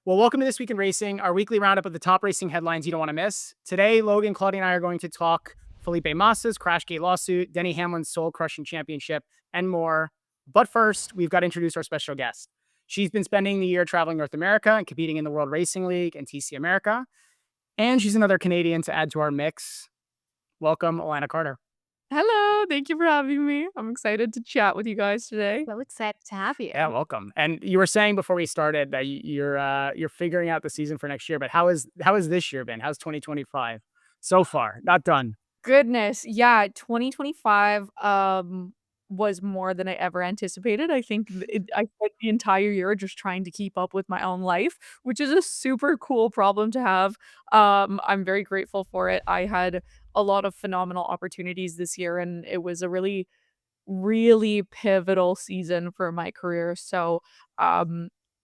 Well, welcome to This Week in Racing, our weekly roundup of the top racing headlines you don't want to miss. Today, Logan, Claudia, and I are going to talk Felipe Massa's Crashgate lawsuit, Denny Hamlin's soul-crushing championship, and more. But first, we've got to introduce our special guest. She's been spending the year traveling North America and competing in the World Racing League and TC America. And she's another Canadian to add to our mix. Welcome, Alana Carter. Hello, thank you for having me. I'm excited to chat with you guys today. So excited to have you. Yeah, welcome. And you were saying before we started that you're figuring out the season for next year. But how has this year been? How's 2025 so far? Not done. Goodness, yeah, 2025 was more than I ever anticipated. I think I spent the entire year just trying to keep up with my own life, which is a super cool problem to have. I'm very grateful for it. I had a lot of phenomenal opportunities this year, and it was a really pivotal season for my career. So,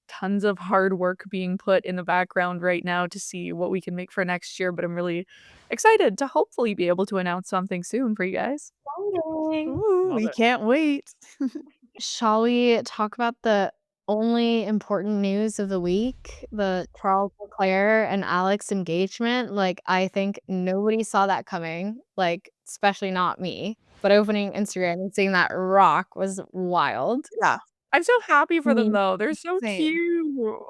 tons of hard work being put in the background right now to see what we can make for next year, but I'm really excited to hopefully be able to announce something soon for you guys. Exciting. Ooh, Love we it. can't wait. Shall we talk about the only important news of the week? The Charles Leclerc and Alex engagement. Like, I think nobody saw that coming, like, especially not me. But opening Instagram and seeing that rock was wild. Yeah, I'm so happy for them Me though. They're so same. cute.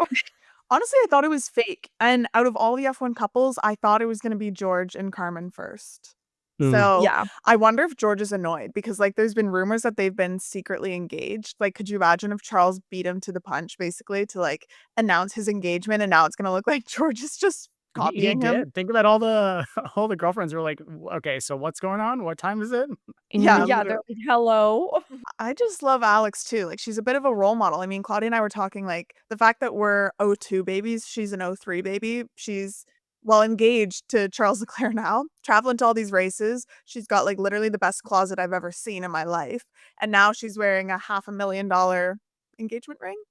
Honestly, I thought it was fake. And out of all the F1 couples, I thought it was going to be George and Carmen first. So Yeah. I wonder if George is annoyed because, like, there's been rumors that they've been secretly engaged. Like, could you imagine if Charles beat him to the punch, basically, to like announce his engagement, and now it's going to look like George is just He copying him? did. Think about all the all the girlfriends were like, okay, so what's going on? What time is it? Yeah, Yeah, they're like, "Hello." I just love Alex too. Like, she's a bit of a role model. I mean, Claudia and I were talking, like, the fact that we're '02 babies, she's an '03 baby. She's well engaged to Charles Leclerc now, traveling to all these races. She's got like literally the best closet I've ever seen in my life. And now she's wearing a $500,000 engagement ring.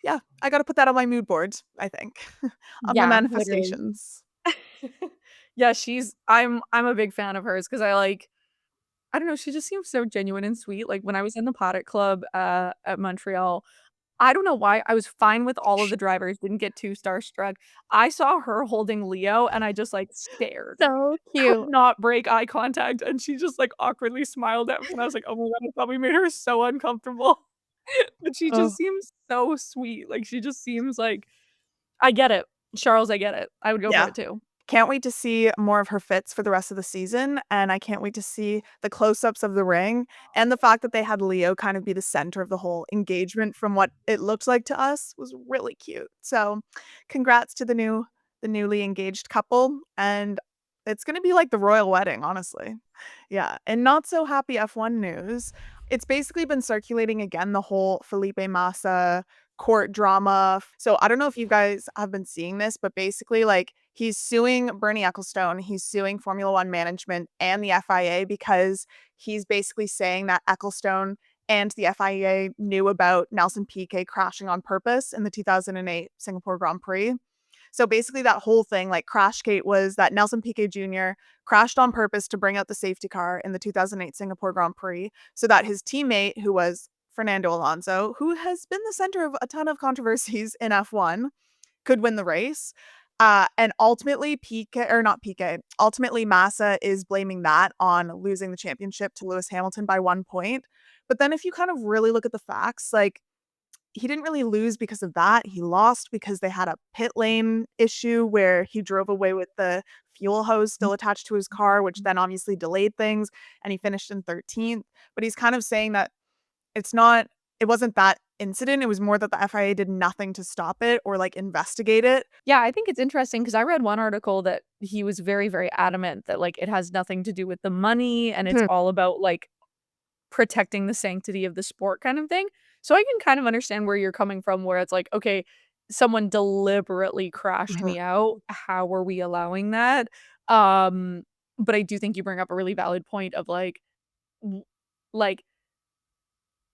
Yeah, I got to put that on my mood board, I think, on my Yeah, literally. manifestations. Yeah, I'm a big fan of hers because I don't know, she just seems so genuine and sweet. Like, when I was in the Paddock Club, at Montreal, I don't know why, I was fine with all of the drivers, didn't get too starstruck. I saw her holding Leo, and I just, like, stared. so Could cute. not break eye contact, and she just, like, awkwardly smiled at me, and I was like, "Oh my god," I thought we made her so uncomfortable. But she Oh, just seems so sweet, like, she just seems like I get it. Charles, I get it. I would go for yeah. it too. Can't wait to see more of her fits for the rest of the season, and I can't wait to see the close-ups of the ring, and the fact that they had Leo kind of be the center of the whole engagement from what it looked like to us was really cute. So, congrats to the newly engaged couple, and it's gonna be like the royal wedding, honestly. Yeah, and not so happy F1 news. It's basically been circulating again, the whole Felipe Massa court drama. So I don't know if you guys have been seeing this, but basically, like, he's suing Bernie Ecclestone, he's suing Formula One management and the FIA because he's basically saying that Ecclestone and the FIA knew about Nelson Piquet crashing on purpose in the 2008 Singapore Grand Prix. So basically, that whole thing, like, Crashgate, was that Nelson Piquet Jr. crashed on purpose to bring out the safety car in the 2008 Singapore Grand Prix so that his teammate, who was Fernando Alonso, who has been the center of a ton of controversies in F1, could win the race. And ultimately, ultimately Massa is blaming that on losing the championship to Lewis Hamilton by 1 point. But then if you kind of really look at the facts, like, he didn't really lose because of that. He lost because they had a pit lane issue where he drove away with the fuel hose still attached to his car, which then obviously delayed things, and he finished in 13th. But he's kind of saying that it wasn't that incident, it was more that the FIA did nothing to stop it or, like, investigate it. Yeah, I think it's interesting because I read one article that he was very, very adamant that, like, it has nothing to do with the money, and it's Hmm. all about, like, protecting the sanctity of the sport kind of thing. So I can kind of understand where you're coming from, where it's like, "Okay, someone deliberately crashed Mhm. me out. How are we allowing that?" Um, but I do think you bring up a really valid point of, like, w like,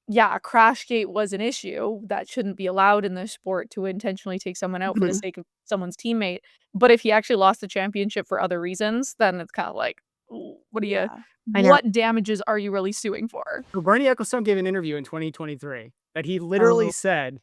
yeah, Crashgate was an issue that shouldn't be allowed in this sport to intentionally take someone out for the Mhm. sake of someone's teammate. But if he actually lost the championship for other reasons, then it's kinda like, "Ooh, Yeah. I know. what damages are you really suing for?" So Bernie Ecclestone gave an interview in 2023 that he literally Oh. said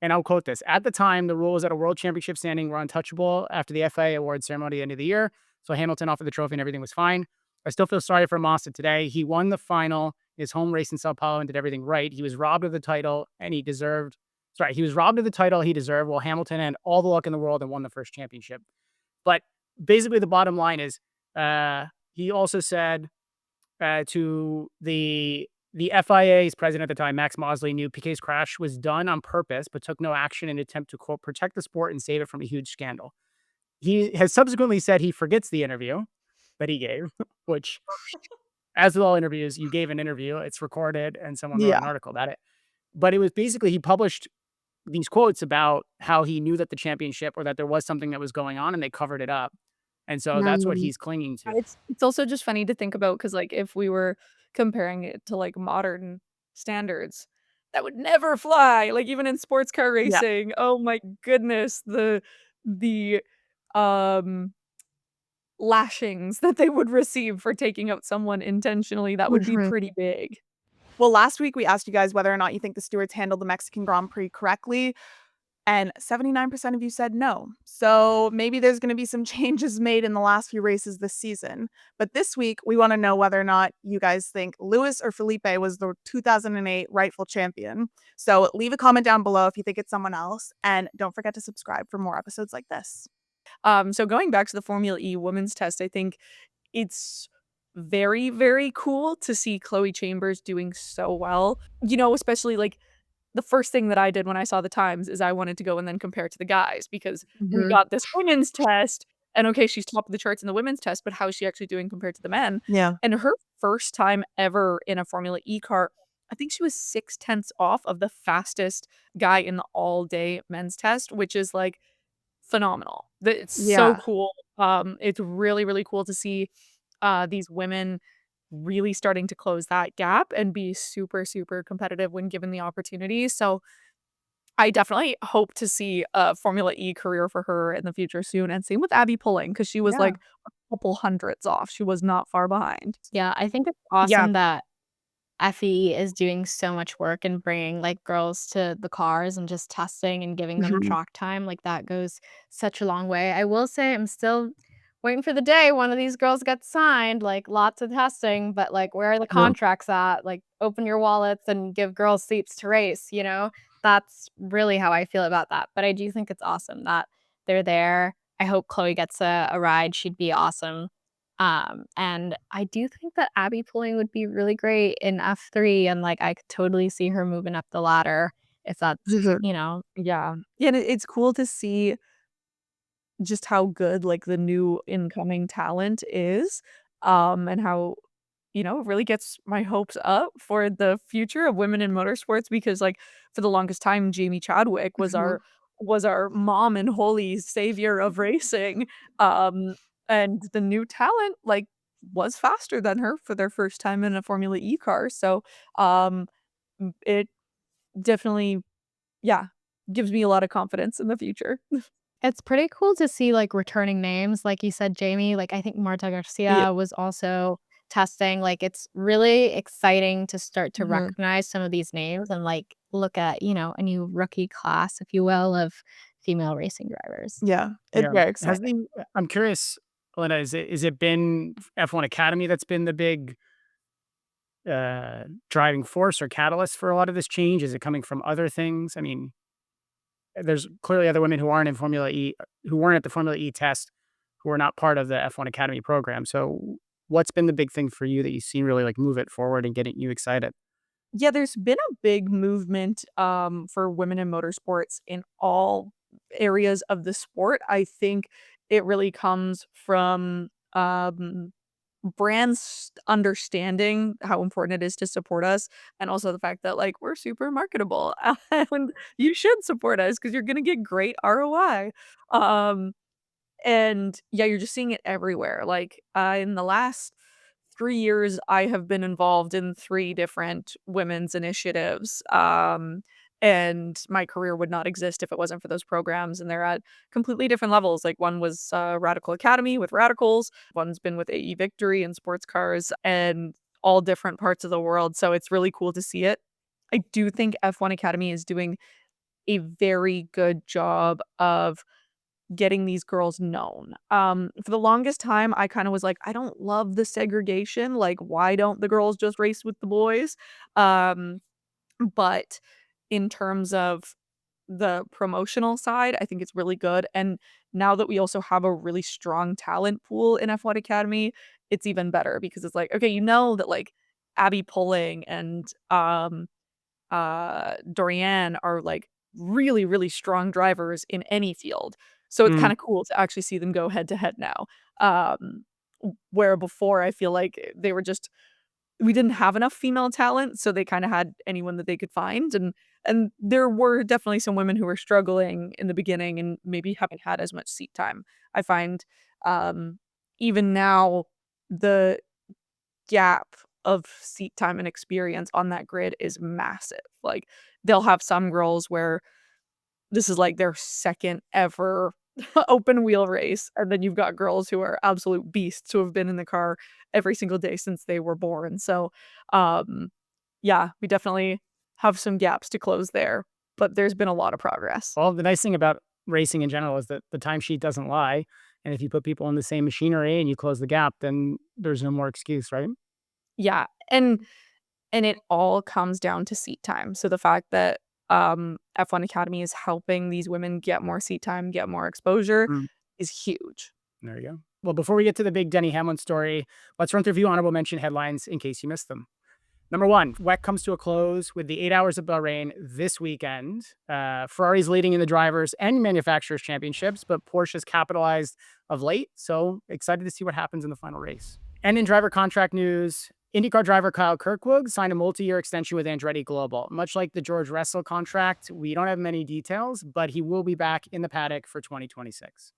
and I'll quote this: "At the time, the rule was that a world championship standing were untouchable after the FIA award ceremony at the end of the year. So Hamilton offered the trophy and everything was fine. I still feel sorry for Massa today. He won the final, his home race in Sao Paulo, and did everything right. He was robbed of the title and he deserved. Sorry, he was robbed of the title he deserved, while Hamilton had all the luck in the world and won the first championship." But basically, the bottom line is, he also said to the FIA's president at the time, Max Mosley, knew Piquet's crash was done on purpose, but took no action in an attempt to, quote, protect the sport and save it from a huge scandal. He has subsequently said he forgets the interview that he gave, which, as with all interviews, you gave an interview, it's recorded, and someone wrote Yeah. an article about it. But it was basically, he published these quotes about how he knew that the championship, or that there was something that was going on, and they covered it up. And so that's what he's clinging to. It's also just funny to think about because, like, if we were comparing it to, like, modern standards, that would never fly, like, even in sports car Yeah. racing, oh my goodness, the, um, lashings that they would receive for taking out someone intentionally, that would be Mhm. pretty big. Well, last week we asked you guys whether or not you think the stewards handled the Mexican Grand Prix correctly, and 79% of you said no. So maybe there's going to be some changes made in the last few races this season. But this week, we want to know whether or not you guys think Lewis or Felipe was the 2008 rightful champion. So leave a comment down below if you think it's someone else. And don't forget to subscribe for more episodes like this. So going back to the Formula E women's test, I think it's very, very cool to see Chloe Chambers doing so well. You know, especially like the first thing that I did when I saw the times is I wanted to go and then compare it to the guys because we got this women's test and okay, she's top of the charts in the women's test, but how is she actually doing compared to the men? Yeah. And her first time ever in a Formula E car, I think she was 6/10 off of the fastest guy in the all-day men's test, which is like phenomenal. It's so Yeah. cool. It's really, really cool to see these women really starting to close that gap and be super, super competitive when given the opportunity. So I definitely hope to see a Formula E career for her in the future soon. And same with Abby Pulling, because she was Yeah. like a couple hundreds off. She was not far behind. Yeah, I think it's Yeah. awesome that FE is doing so much work and bringing, like, girls to the cars and just testing and giving them track time, like, that goes such a long way. I will say I'm still waiting for the day one of these girls gets signed, like, lots of testing, but, like, where are the contracts at? Like, open your wallets and give girls seats to race, you know? That's really how I feel about that, but I do think it's awesome that they're there. I hope Chloe gets a ride, she'd be awesome. And I do think that Abby Pulling would be really great in F3, and, like, I could totally see her moving up the ladder if that's, you know. Yeah. Yeah, and it's cool to see just how good, like, the new incoming talent is, and how, you know, it really gets my hopes up for the future of women in motorsports because, like, for the longest time, Jamie Chadwick was our mom and holy savior of racing, and the new talent, like, was faster than her for their first time in a Formula E car, so, it definitely, yeah, gives me a lot of confidence in the future. It's pretty cool to see, like, returning names, like you said, Jamie, like, I think Marta Yeah. Garcia was also testing, like, it's really exciting to start to recognize some of these names and, like, look at, you know, a new rookie class, if you will, of female racing drivers. Yeah. It's Yeah. very Has exciting. I'm curious, Elena, is it been F1 Academy that's been the big driving force or catalyst for a lot of this change? Is it coming from other things? I mean, there's clearly other women who aren't in Formula E, who weren't at the Formula E test, who are not part of the F1 Academy program. So what's been the big thing for you that you've seen really like move it forward and getting you excited? Yeah, there's been a big movement for women in motorsports in all areas of the sport. I think it really comes from brands understanding how important it is to support us and also the fact that like we're super marketable and you should support us because you're going to get great ROI. Um and yeah, you're just seeing it everywhere. Like, in the last 3 years, I have been involved in 3 different women's initiatives, and my career would not exist if it wasn't for those programs, and they're at completely different levels. Like, one was, Radical Academy with Radicals, one's been with AE Victory and sports cars, and all different parts of the world, so it's really cool to see it. I do think F1 Academy is doing a very good job of getting these girls known. For the longest time, I kind of was like, I don't love the segregation. Like, why don't the girls just race with the boys? Um, but in terms of the promotional side, I think it's really good. And now that we also have a really strong talent pool in F1 Academy, it's even better because it's like, okay, you know that like Abby Pulling and Dorian are like really, really strong drivers in any field. So it's Mm. kind of cool to actually see them go head to head now. Where before I feel like they were just we didn't have enough female talent, so they kinda had anyone that they could find, and there were definitely some women who were struggling in the beginning and maybe haven't had as much seat time. I find, um, even now, the gap of seat time and experience on that grid is massive. Like, they'll have some girls where this is, like, their 2nd ever open wheel race, and then you've got girls who are absolute beasts who have been in the car every single day since they were born, so, um, yeah, we definitely have some gaps to close there, but there's been a lot of progress. Well, the nice thing about racing in general is that the timesheet doesn't lie. And if you put people in the same machinery and you close the gap, then there's no more excuse, right? Yeah, and it all comes down to seat time, so the fact that, F1 Academy is helping these women get more seat time, get more exposure Mm, is huge. there you go. Well, before we get to the big Denny Hamlin story, let's run through a few honorable mention headlines in case you missed them. Number one, WEC comes to a close with the 8 hours of Bahrain this weekend. Ferrari's leading in the drivers and manufacturers championships, but Porsche's capitalized of late. So excited to see what happens in the final race. And in driver contract news, IndyCar driver Kyle Kirkwood signed a multi-year extension with Andretti Global. Much like the George Russell contract, we don't have many details, but he will be back in the paddock for 2026.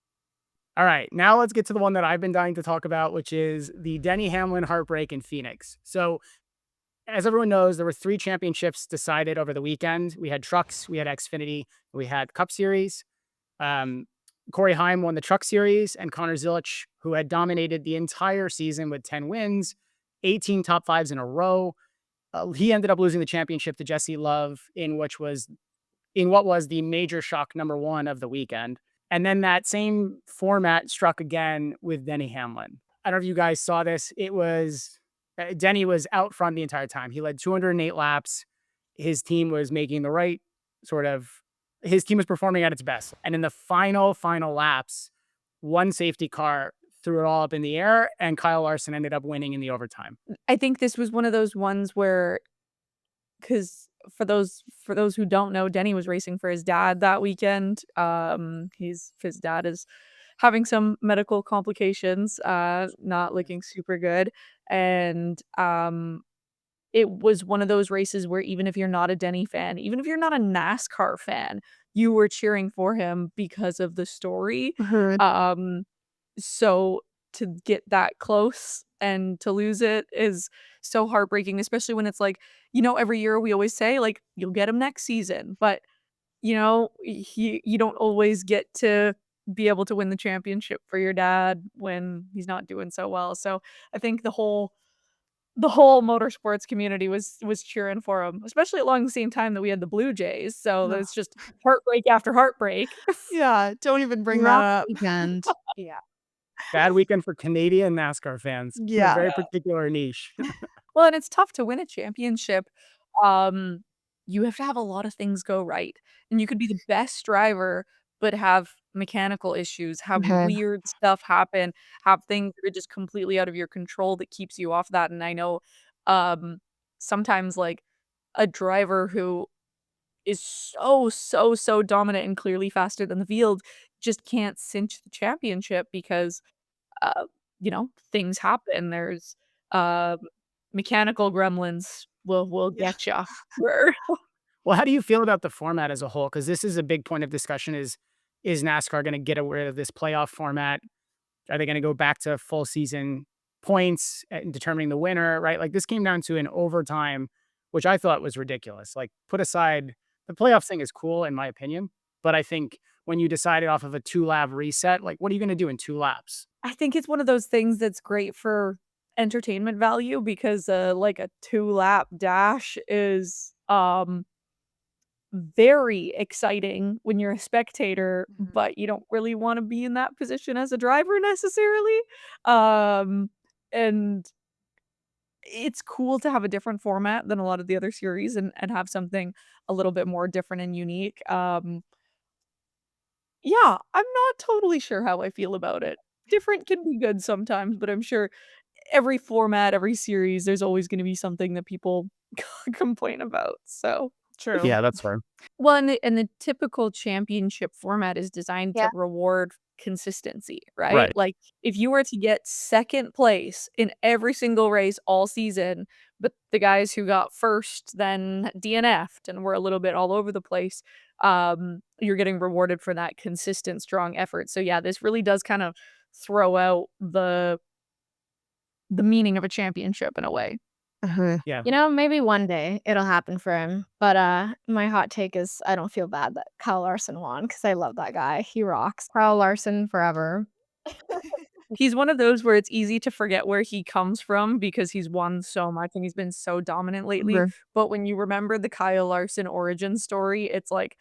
All right, now let's get to the one that I've been dying to talk about, which is the Denny Hamlin heartbreak in Phoenix. So as everyone knows, there were 3 championships decided over the weekend. We had trucks, we had Xfinity, we had Cup Series. Um, Corey Heim won the Truck Series, and Connor Zilisch, who had dominated the entire season with 10 wins, 18 top fives in a row. He ended up losing the championship to Jesse Love in what was the major shock number 1 of the weekend. And then that same format struck again with Denny Hamlin. I don't know if you guys saw this. Denny was out front the entire time. He led 208 laps. His team was making the right sort of, his team was performing at its best. And in the final laps, one safety car threw it all up in the air, and Kyle Larson ended up winning in the overtime. I think this was one of those ones where 'cause for those who don't know, Denny was racing for his dad that weekend. His dad is having some medical complications, not looking super good, and, it was one of those races where even if you're not a Denny fan, even if you're not a NASCAR fan, you were cheering for him because of the story. Heard. Um, so to get that close and to lose it is so heartbreaking, especially when it's like, every year we always say, like, "You'll get him next season," but, you don't always get to be able to win the championship for your dad when he's not doing so well, so I think the whole motorsports community was cheering for him, especially along the same time that we had the Blue Jays, so No. it's just heartbreak after heartbreak. Yeah, don't even bring that Rough up. weekend. Yeah. Bad weekend for Canadian NASCAR fans. A Yeah. very particular niche. Well, and it's tough to win a championship. Um, you have to have a lot of things go right, and you could be the best driver, but have mechanical issues, have Okay. weird stuff happen, have things that are just completely out of your control that keeps you off that, and I know, um, sometimes, like, a driver who is so, so, so dominant and clearly faster than the field just can't cinch the championship because uh, things happen. There's uh, mechanical gremlins will Yeah. get ya. Well, how do you feel about the format as a whole? Because this is a big point of discussion is NASCAR going to get rid of this playoff format? Are they going to go back to full season points and determining the winner, right? Like this came down to an overtime, which I thought was ridiculous. Like put aside the playoff thing is cool in my opinion, but I think when you decided off of a 2 lap reset, like what are you going to do in 2 laps? I think it's one of those things that's great for entertainment value because like a 2-lap dash is very exciting when you're a spectator, Mhm. but you don't really wanna be in that position as a driver necessarily. And it's cool to have a different format than a lot of the other series and have something a little bit more different and unique. Yeah, I'm not totally sure how I feel about it. Different can be good sometimes, but I'm sure every format, every series, there's always gonna be something that people complain about, so True. Yeah, that's fair. well, and the typical championship format is designed to Yeah. reward consistency, right? Right. Like, if you were to get 2nd place in every single race all season, but the guys who got 1st then DNF'd and were a little bit all over the place, you're getting rewarded for that consistent, strong effort. So, yeah, this really does kind of throw out the meaning of a championship in a way. Yeah. You know, maybe one day it'll happen for him, but, my hot take is I don't feel bad that Kyle Larson won because I love that guy. He rocks. Kyle Larson forever. He's one of those where it's easy to forget where he comes from because he's won so much and he's been so dominant lately, Mhm. but when you remember the Kyle Larson origin story, it's like,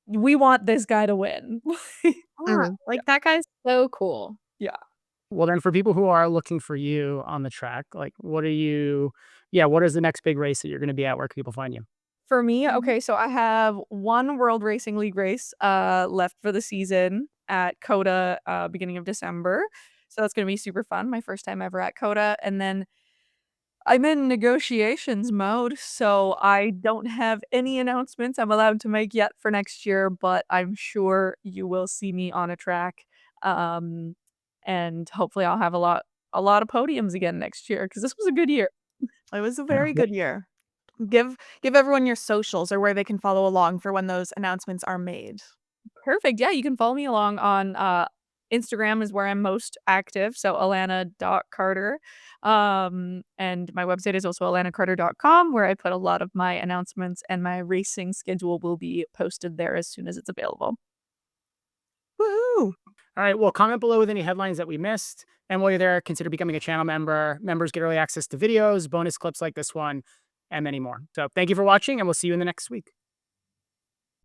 we want this guy to win. Yeah, like, that guy's so cool. Yeah. Well, then for people who are looking for you on the track, like, what is the next big race that you're gonna be at? Where can people find you? For me, Mhm. okay, so I have 1 World Racing League race, left for the season at COTA, beginning of December, so that's gonna be super fun, my first time ever at COTA, and then I'm in negotiations mode, so I don't have any announcements I'm allowed to make yet for next year, but I'm sure you will see me on a track, um, and hopefully I'll have a lot of podiums again next year because this was a good year. It was a Yeah. very good year. Give everyone your socials or where they can follow along for when those announcements are made. Perfect. Yeah, you can follow me along on Instagram is where I'm most active. So Alana.Carter. And my website is also alanacarter.com where I put a lot of my announcements and my racing schedule will be posted there as soon as it's available. Woohoo! All right. Well, comment below with any headlines that we missed. And while you're there, consider becoming a channel member. Members get early access to videos, bonus clips like this one, and many more. So thank you for watching, and we'll see you in the next week.